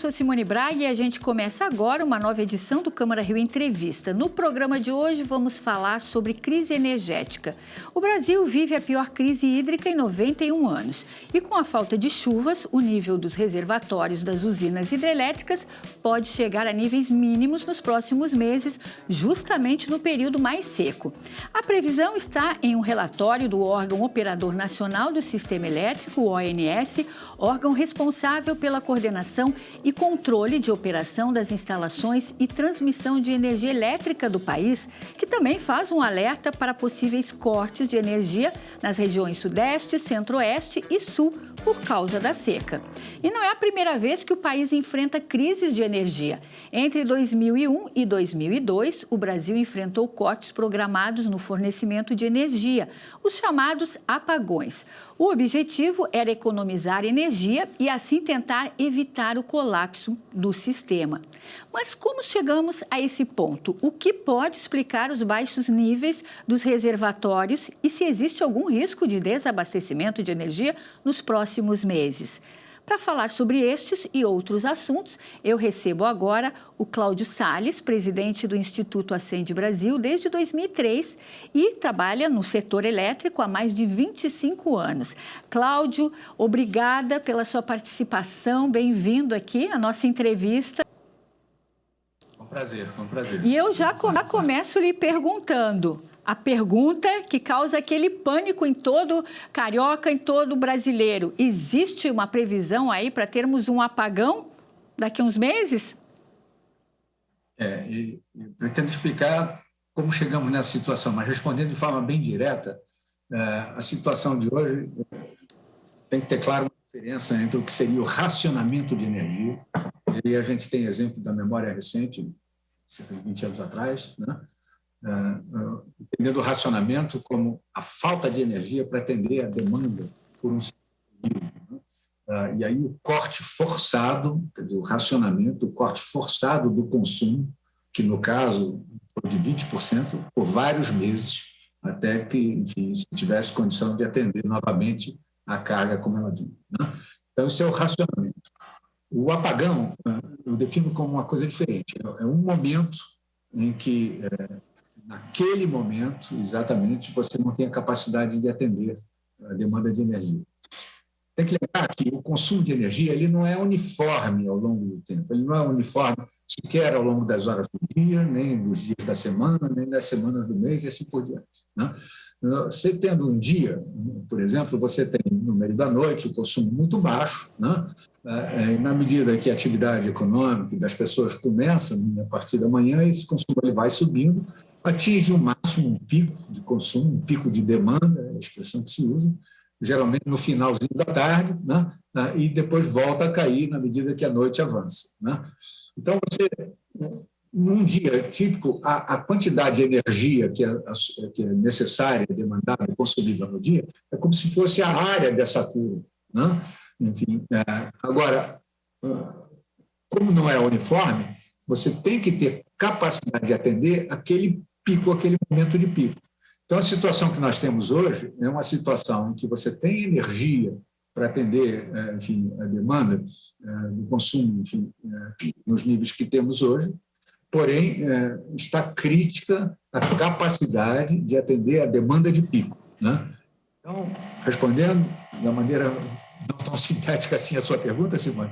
sou Simone Braga e a gente começa agora uma nova edição do Câmara Rio Entrevista. No programa de hoje vamos falar sobre crise energética. O Brasil vive a pior crise hídrica em 91 anos e com a falta de chuvas, o nível dos reservatórios das usinas hidrelétricas pode chegar a níveis mínimos nos próximos meses, justamente no período mais seco. A previsão está em um relatório do órgão Operador Nacional do Sistema Elétrico, o ONS, órgão responsável pela coordenação e controle de operação das instalações e transmissão de energia elétrica do país, que também faz um alerta para possíveis cortes de energia nas regiões Sudeste, Centro-Oeste e Sul por causa da seca. E não é a primeira vez que o país enfrenta crises de energia. Entre 2001 e 2002, o Brasil enfrentou cortes programados no fornecimento de energia, os chamados apagões. O objetivo era economizar energia e assim tentar evitar o colapso do sistema. Mas como chegamos a esse ponto? O que pode explicar os baixos níveis dos reservatórios e se existe algum risco de desabastecimento de energia nos próximos meses? Para falar sobre estes e outros assuntos, eu recebo agora o Cláudio Salles, presidente do Instituto Acende Brasil desde 2003 e trabalha no setor elétrico há mais de 25 anos. Cláudio, obrigada pela sua participação, bem-vindo aqui à nossa entrevista. Com prazer, com prazer. E eu já começo lhe perguntando. A pergunta que causa aquele pânico em todo carioca, em todo brasileiro. Existe uma previsão aí para termos um apagão daqui a uns meses? E pretendo explicar como chegamos nessa situação, mas respondendo de forma bem direta, a situação de hoje tem que ter, claro, uma diferença entre o que seria o racionamento de energia, e a gente tem exemplo da memória recente, cerca de 20 anos atrás, né? Entendendo o racionamento como a falta de energia para atender a demanda por um período, né? E aí o corte forçado, o racionamento, o corte forçado do consumo, que no caso foi de 20% por vários meses, até que, enfim, se tivesse condição de atender novamente a carga como ela vinha, né? Então, isso é o racionamento. O apagão, eu defino como uma coisa diferente. É um momento em que naquele momento, exatamente, você não tem a capacidade de atender a demanda de energia. Tem que lembrar que o consumo de energia ele não é uniforme ao longo do tempo, ele não é uniforme sequer ao longo das horas do dia, nem dos dias da semana, nem das semanas do mês, e assim por diante, né? Você tendo um dia, por exemplo, você tem no meio da noite o consumo muito baixo, né? Na medida que a atividade econômica das pessoas começa a partir da manhã, esse consumo ele vai subindo, atinge o máximo um pico de consumo, um pico de demanda, é a expressão que se usa, geralmente no finalzinho da tarde, né? E depois volta a cair na medida que a noite avança, né? Então, num dia típico, a quantidade de energia que é necessária, demandada e consumida no dia, é como se fosse a área dessa curva, né? Enfim, agora, como não é uniforme, você tem que ter capacidade de atender aquele pico, aquele momento de pico. Então, a situação que nós temos hoje é uma situação em que você tem energia para atender, enfim, a demanda do consumo, enfim, nos níveis que temos hoje, porém, está crítica a capacidade de atender a demanda de pico, né? Então, respondendo da maneira não tão sintética assim a sua pergunta, Simone,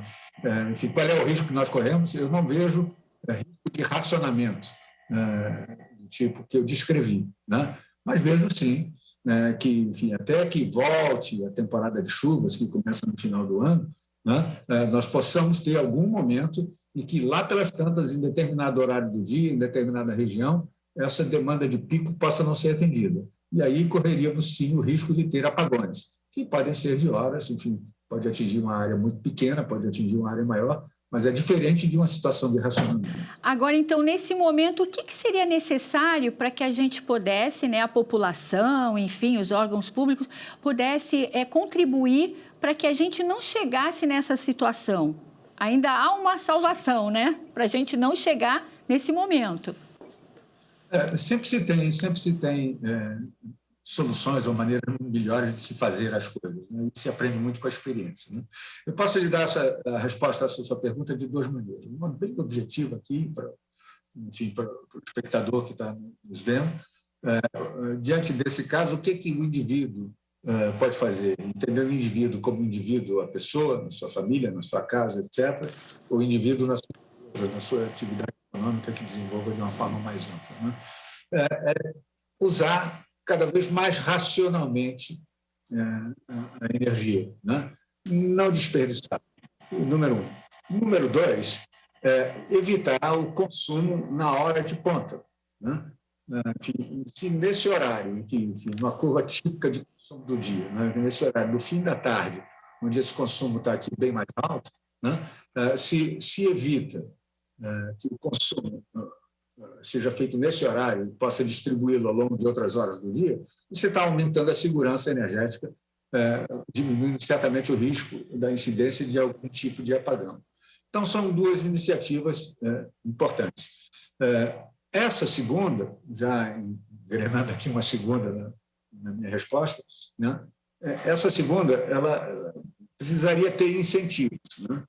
enfim, qual é o risco que nós corremos? Eu não vejo risco de racionamento, do tipo que eu descrevi, né? Mas vejo sim, né, que, enfim, até que volte a temporada de chuvas, que começa no final do ano, né, nós possamos ter algum momento em que, lá pelas tantas, em determinado horário do dia, em determinada região, essa demanda de pico possa não ser atendida. E aí correríamos, sim, o risco de ter apagões, que podem ser de horas, enfim, pode atingir uma área muito pequena, pode atingir uma área maior, mas é diferente de uma situação de racionamento. Agora, então, nesse momento, o que seria necessário para que a gente pudesse, né, a população, enfim, os órgãos públicos, pudesse contribuir para que a gente não chegasse nessa situação? Ainda há uma salvação, né, para a gente não chegar nesse momento. Sempre se tem soluções ou maneiras melhores de se fazer as coisas, né? E se aprende muito com a experiência, né? Eu posso lhe dar a resposta a essa sua pergunta de duas maneiras. Uma bem objetiva aqui, para o espectador que está nos vendo. Diante desse caso, o que o indivíduo pode fazer? Entender o indivíduo como indivíduo, a pessoa, na sua família, na sua casa, etc., ou o indivíduo na sua empresa, na sua atividade econômica que desenvolva de uma forma mais ampla, né? Usar cada vez mais racionalmente a energia, né? Não desperdiçar, número um. Número dois, evitar o consumo na hora de ponta, né? Enfim, se nesse horário, enfim, uma curva típica de consumo do dia, né? Nesse horário, no fim da tarde, onde esse consumo está aqui bem mais alto, né? Se evita que o consumo seja feito nesse horário e possa distribuí-lo ao longo de outras horas do dia, você está aumentando a segurança energética, diminuindo certamente o risco da incidência de algum tipo de apagão. Então, são duas iniciativas importantes. Essa segunda, já engrenando aqui uma segunda na minha resposta, né? Essa segunda, ela precisaria ter incentivos, né?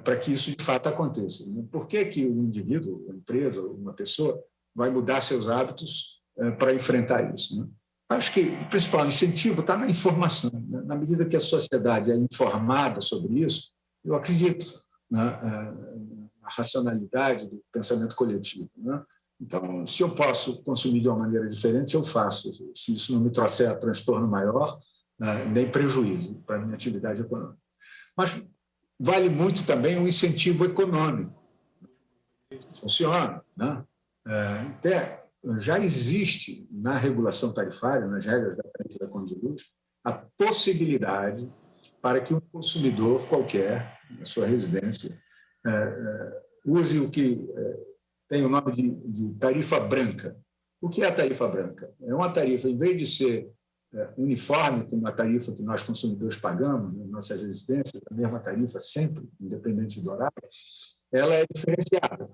Para que isso de fato aconteça. Por que o indivíduo, a empresa, uma pessoa, vai mudar seus hábitos para enfrentar isso, né? Acho que o principal incentivo está na informação, né? Na medida que a sociedade é informada sobre isso, eu acredito na racionalidade do pensamento coletivo, né? Então, se eu posso consumir de uma maneira diferente, eu faço. Se isso não me trouxer a transtorno maior, nem prejuízo para a minha atividade econômica. Mas vale muito também o incentivo econômico. Funciona, né? Até já existe na regulação tarifária, nas regras da tarifa da conta de luz, a possibilidade para que um consumidor qualquer, na sua residência, use o que tem o nome de tarifa branca. O que é a tarifa branca? É uma tarifa, em vez de ser uniforme com uma tarifa que nós consumidores pagamos nas nossas residências, a mesma tarifa sempre, independente do horário, ela é diferenciada.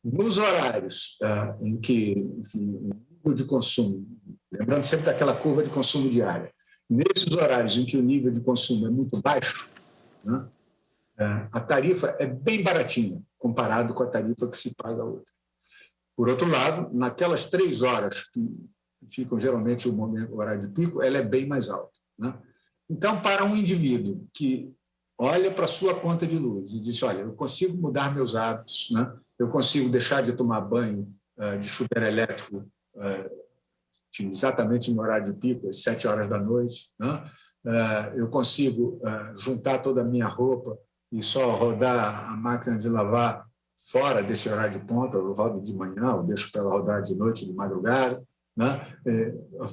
Nos horários em que, enfim, o nível de consumo, lembrando sempre daquela curva de consumo diária, nesses horários em que o nível de consumo é muito baixo, né, a tarifa é bem baratinha comparado com a tarifa que se paga hoje. Por outro lado, naquelas 3 horas que ficam geralmente o horário de pico, ela é bem mais alta, né? Então, para um indivíduo que olha para a sua conta de luz e diz, olha, eu consigo mudar meus hábitos, né? Eu consigo deixar de tomar banho de chuveiro elétrico enfim, exatamente no horário de pico, às 7 horas da noite, né? Eu consigo juntar toda a minha roupa e só rodar a máquina de lavar fora desse horário de ponta, eu rodo de manhã, eu deixo para ela rodar de noite, de madrugada, né?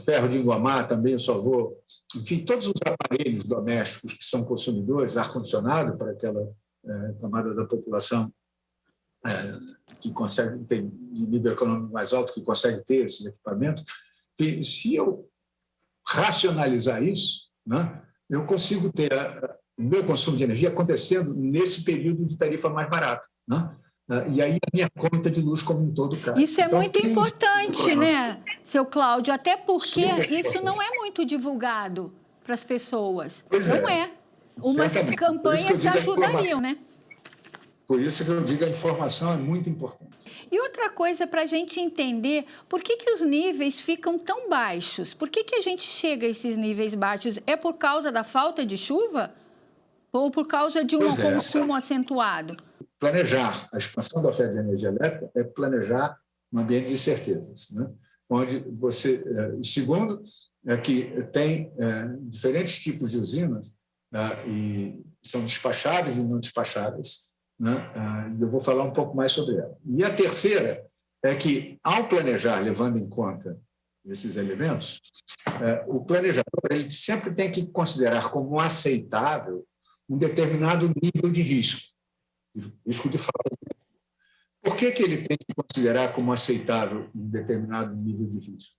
Ferro de engomar também eu só vou... Enfim, todos os aparelhos domésticos que são consumidores, ar-condicionado para aquela camada da população que consegue ter de nível econômico mais alto, que consegue ter esses equipamentos, enfim, se eu racionalizar isso, né, eu consigo ter o meu consumo de energia acontecendo nesse período de tarifa mais barata, né? E aí a minha conta de luz como um todo cai. Isso é então, muito importante, né, seu Cláudio? Até porque isso não é muito divulgado para as pessoas. Pois não é. Umas campanhas ajudariam, né? Por isso que eu digo, a informação é muito importante. E outra coisa para a gente entender, por que os níveis ficam tão baixos? Por que a gente chega a esses níveis baixos? É por causa da falta de chuva? Ou por causa de um consumo acentuado? Planejar a expansão da oferta de energia elétrica é planejar um ambiente de incertezas, né? Onde você... segundo, é que tem diferentes tipos de usinas e são despacháveis e não despacháveis, né? E eu vou falar um pouco mais sobre ela. E a terceira é que, ao planejar, levando em conta esses elementos, o planejador ele sempre tem que considerar como aceitável um determinado nível de risco de falta de energia. Por que ele tem que considerar como aceitável um determinado nível de risco?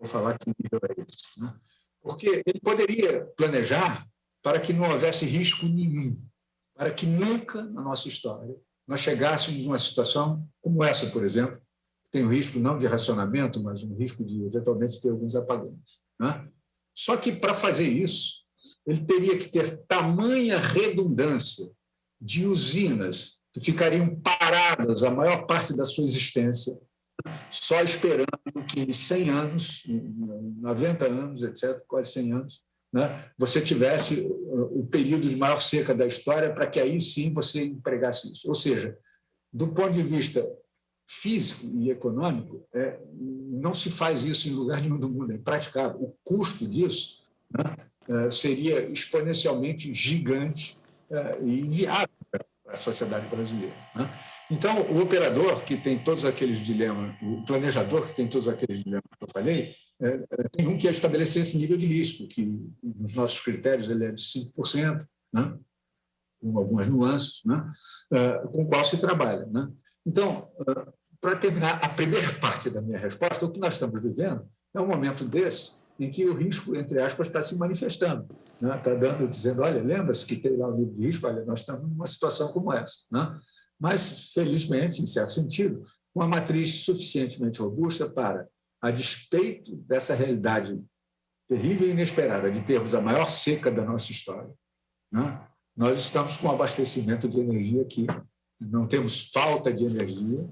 Vou falar que nível é esse, né? Porque ele poderia planejar para que não houvesse risco nenhum, para que nunca na nossa história nós chegássemos a uma situação como essa, por exemplo, tem o risco não de racionamento, mas um risco de, eventualmente, ter alguns apagões, né? Só que, para fazer isso, ele teria que ter tamanha redundância de usinas que ficariam paradas a maior parte da sua existência, só esperando que em 100 anos, 90 anos, etc., quase 100 anos, né, você tivesse o período de maior seca da história para que aí sim você empregasse isso. Ou seja, do ponto de vista físico e econômico, não se faz isso em lugar nenhum do mundo, é impraticável. O custo disso, né, seria exponencialmente gigante e inviável para a sociedade brasileira, né? Então, o operador que tem todos aqueles dilemas, o planejador que tem todos aqueles dilemas que eu falei, tem um que é estabelecer esse nível de risco, que nos nossos critérios ele é de 5%, né, com algumas nuances, né, com o qual se trabalha, né? Então, para terminar a primeira parte da minha resposta, o que nós estamos vivendo é um momento desse em que o risco, entre aspas, está se manifestando, né? Está dizendo, olha, lembra-se que tem lá o nível de risco, olha, nós estamos numa situação como essa, né? Mas, felizmente, em certo sentido, uma matriz suficientemente robusta para, a despeito dessa realidade terrível e inesperada de termos a maior seca da nossa história, né? Nós estamos com abastecimento de energia aqui, não temos falta de energia,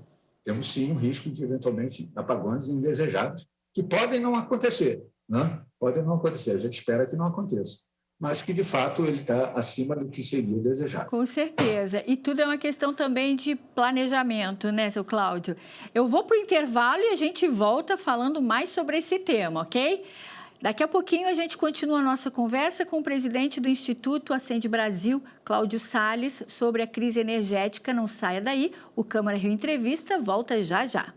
temos sim um risco de, eventualmente, apagões indesejados, que podem não acontecer, né? Podem não acontecer, a gente espera que não aconteça, mas que, de fato, ele está acima do que seria desejado. Com certeza. E tudo é uma questão também de planejamento, né, seu Cláudio? Eu vou para o intervalo e a gente volta falando mais sobre esse tema, ok? Daqui a pouquinho a gente continua a nossa conversa com o presidente do Instituto Acende Brasil, Cláudio Salles, sobre a crise energética. Não saia daí, o Câmara Rio Entrevista volta já já.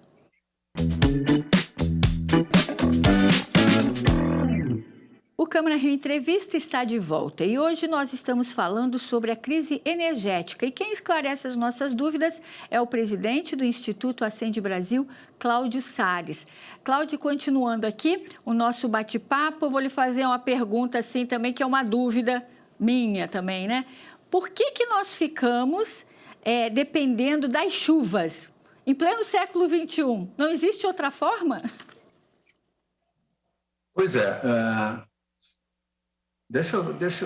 O Câmara Rio Entrevista está de volta e hoje nós estamos falando sobre a crise energética. E quem esclarece as nossas dúvidas é o presidente do Instituto Acende Brasil, Cláudio Salles. Cláudio, continuando aqui o nosso bate-papo, eu vou lhe fazer uma pergunta assim também, que é uma dúvida minha também, né? Por que nós ficamos dependendo das chuvas em pleno século XXI? Não existe outra forma? Pois é. Deixa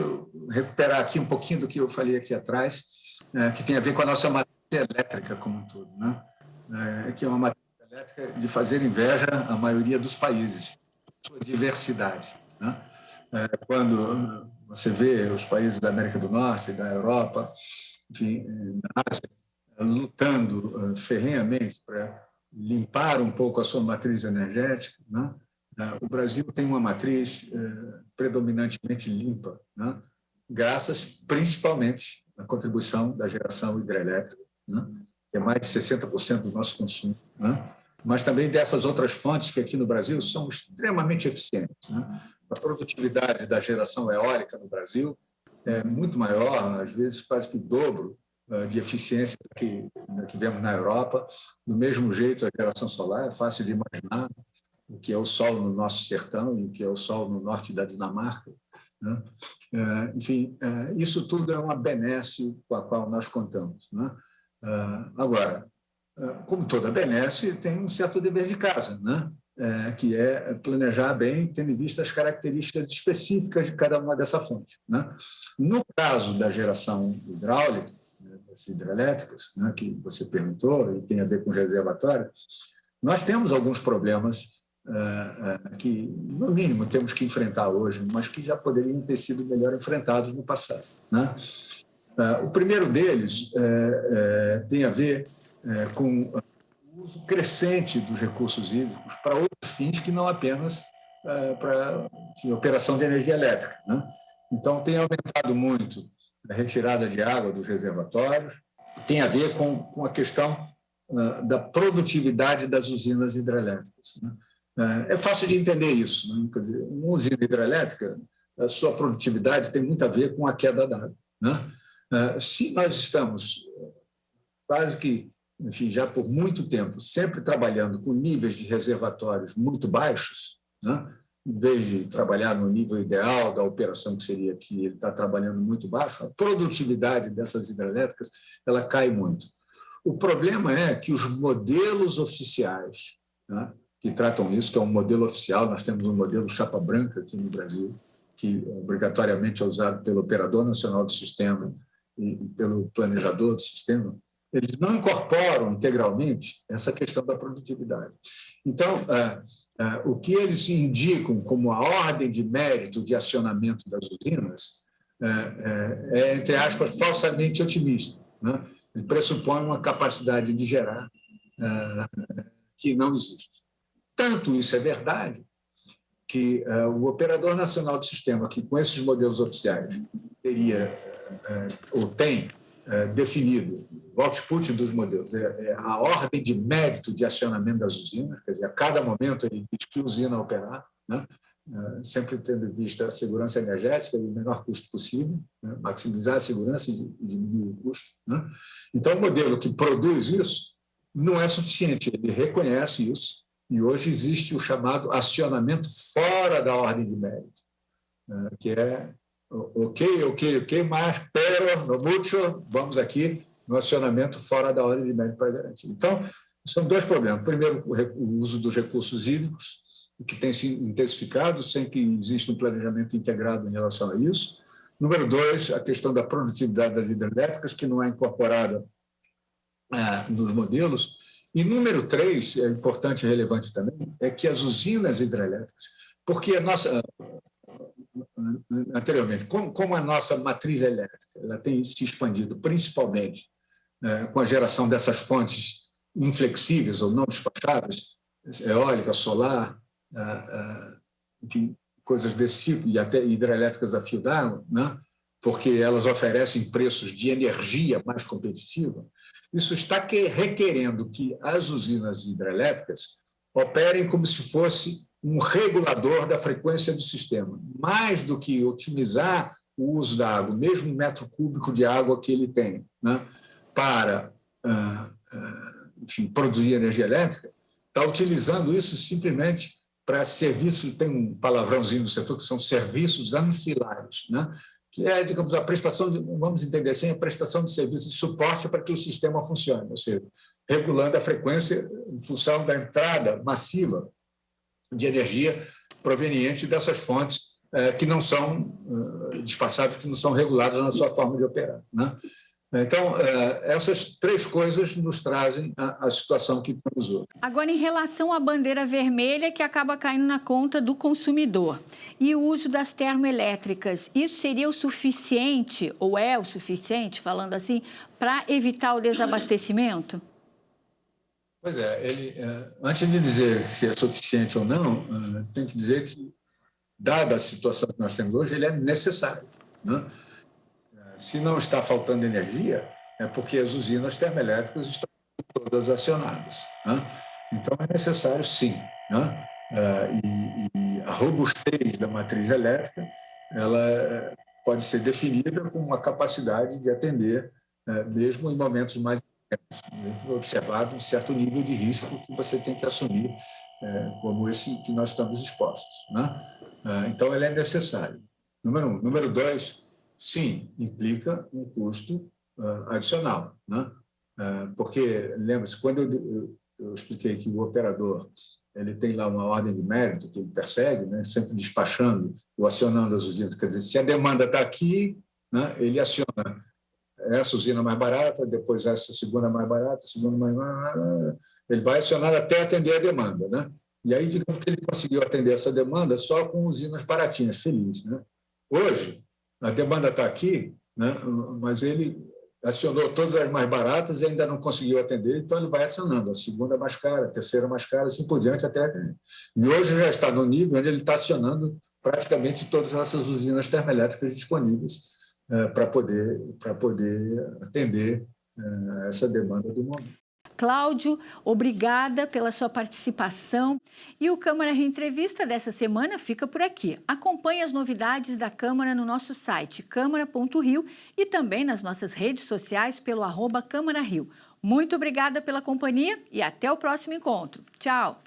eu recuperar aqui um pouquinho do que eu falei aqui atrás, que tem a ver com a nossa matriz elétrica como um todo, né? Que é uma matriz elétrica de fazer inveja à maioria dos países, sua diversidade, né? Quando você vê os países da América do Norte e da Europa, enfim, da Ásia, lutando ferrenhamente para limpar um pouco a sua matriz energética, né? O Brasil tem uma matriz predominantemente limpa, né? Graças principalmente à contribuição da geração hidrelétrica, né? Que é mais de 60% do nosso consumo, né? Mas também dessas outras fontes que aqui no Brasil são extremamente eficientes, né? A produtividade da geração eólica no Brasil é muito maior, às vezes quase que dobro de eficiência que vemos na Europa. Do mesmo jeito, a geração solar é fácil de imaginar o que é o sol no nosso sertão e o que é o sol no norte da Dinamarca, né? Enfim, isso tudo é uma benesse com a qual nós contamos, né? Agora, como toda benesse, tem um certo dever de casa, né? Que é planejar bem, tendo em vista as características específicas de cada uma dessa fonte, né? No caso da geração hidráulica, das hidrelétricas, né, que você perguntou, e tem a ver com reservatório, nós temos alguns problemas que, no mínimo, temos que enfrentar hoje, mas que já poderiam ter sido melhor enfrentados no passado, né? O primeiro deles tem a ver com o uso crescente dos recursos hídricos para outros fins que não apenas para operação de energia elétrica, né? Então, tem aumentado muito a retirada de água dos reservatórios, tem a ver com a questão da produtividade das usinas hidrelétricas, né? É fácil de entender isso, né? Quer dizer, uma usina hidrelétrica, a sua produtividade tem muito a ver com a queda d'água, né? Se nós estamos quase que, enfim, já por muito tempo, sempre trabalhando com níveis de reservatórios muito baixos, né? Em vez de trabalhar no nível ideal da operação, que seria que ele está trabalhando muito baixo, a produtividade dessas hidrelétricas ela cai muito. O problema é que os modelos oficiais, né, que tratam isso, que é um modelo oficial, nós temos um modelo chapa branca aqui no Brasil, que obrigatoriamente é usado pelo Operador Nacional do Sistema e pelo planejador do sistema, eles não incorporam integralmente essa questão da produtividade. Então, o que eles indicam como a ordem de mérito de acionamento das usinas é, entre aspas, falsamente otimista, né? Ele pressupõe uma capacidade de gerar que não existe. Tanto isso é verdade que o Operador Nacional do Sistema, que com esses modelos oficiais teria ou tem definido o output dos modelos, é a ordem de mérito de acionamento das usinas, quer dizer, a cada momento ele diz que usina operar, né? Sempre tendo em vista a segurança energética e o menor custo possível, né? Maximizar a segurança e diminuir o custo, né? Então, o modelo que produz isso não é suficiente, ele reconhece isso, e hoje existe o chamado acionamento fora da ordem de mérito, né? Que é ok, mas pero, no mucho, vamos aqui no acionamento fora da ordem de mérito para garantir. Então, são dois problemas. Primeiro, o uso dos recursos hídricos, que tem se intensificado sem que exista um planejamento integrado em relação a isso. Número dois, a questão da produtividade das hidrelétricas, que não é incorporada nos modelos. E número três, é importante e relevante também, é que as usinas hidrelétricas, porque a nossa... anteriormente, como a nossa matriz elétrica ela tem se expandido principalmente com a geração dessas fontes inflexíveis ou não despacháveis, eólica, solar, enfim, coisas desse tipo, e até hidrelétricas a fio d'água, né? Porque elas oferecem preços de energia mais competitiva, isso está requerendo que as usinas hidrelétricas operem como se fosse um regulador da frequência do sistema, mais do que otimizar o uso da água, mesmo o metro cúbico de água que ele tem, né, para enfim, produzir energia elétrica, está utilizando isso simplesmente para serviços, tem um palavrãozinho no setor, que são serviços ancilares, né, que é, digamos, a prestação, vamos entender assim, a prestação de serviços de suporte para que o sistema funcione, ou seja, regulando a frequência em função da entrada massiva de energia proveniente dessas fontes que não são despacháveis, que não são reguladas na sua forma de operar, né? Então, essas três coisas nos trazem a situação que temos hoje. Agora, em relação à bandeira vermelha, que acaba caindo na conta do consumidor, e o uso das termoelétricas, isso seria o suficiente, ou é o suficiente, falando assim, para evitar o desabastecimento? Pois é, antes de dizer se é suficiente ou não, tem que dizer que, dada a situação que nós temos hoje, ele é necessário, né? Se não está faltando energia, é porque as usinas termoelétricas estão todas acionadas, né? Então, é necessário, sim, né? E a robustez da matriz elétrica ela pode ser definida com uma capacidade de atender, mesmo em momentos mais observado um certo nível de risco que você tem que assumir, como esse que nós estamos expostos, né? Então, ele é necessário. Número um. Número dois, sim, implica um custo adicional, né? Porque, lembra-se, quando eu expliquei que o operador ele tem lá uma ordem de mérito que ele persegue, né, sempre despachando ou acionando as usinas, quer dizer, se a demanda está aqui, né, ele aciona essa usina mais barata, depois essa segunda mais barata, segunda mais barata, ele vai acionar até atender a demanda, né? E aí, digamos que ele conseguiu atender essa demanda só com usinas baratinhas, feliz, né? Hoje, a demanda está aqui, né? Mas ele acionou todas as mais baratas e ainda não conseguiu atender, então ele vai acionando a segunda mais cara, a terceira mais cara, assim por diante até... E hoje já está no nível onde ele está acionando praticamente todas essas usinas termoelétricas disponíveis para poder atender essa demanda do momento. Cláudio, obrigada pela sua participação. E o Câmara Rio Entrevista dessa semana fica por aqui. Acompanhe as novidades da Câmara no nosso site, câmara.rio, e também nas nossas redes sociais pelo @Câmara Rio. Muito obrigada pela companhia e até o próximo encontro. Tchau!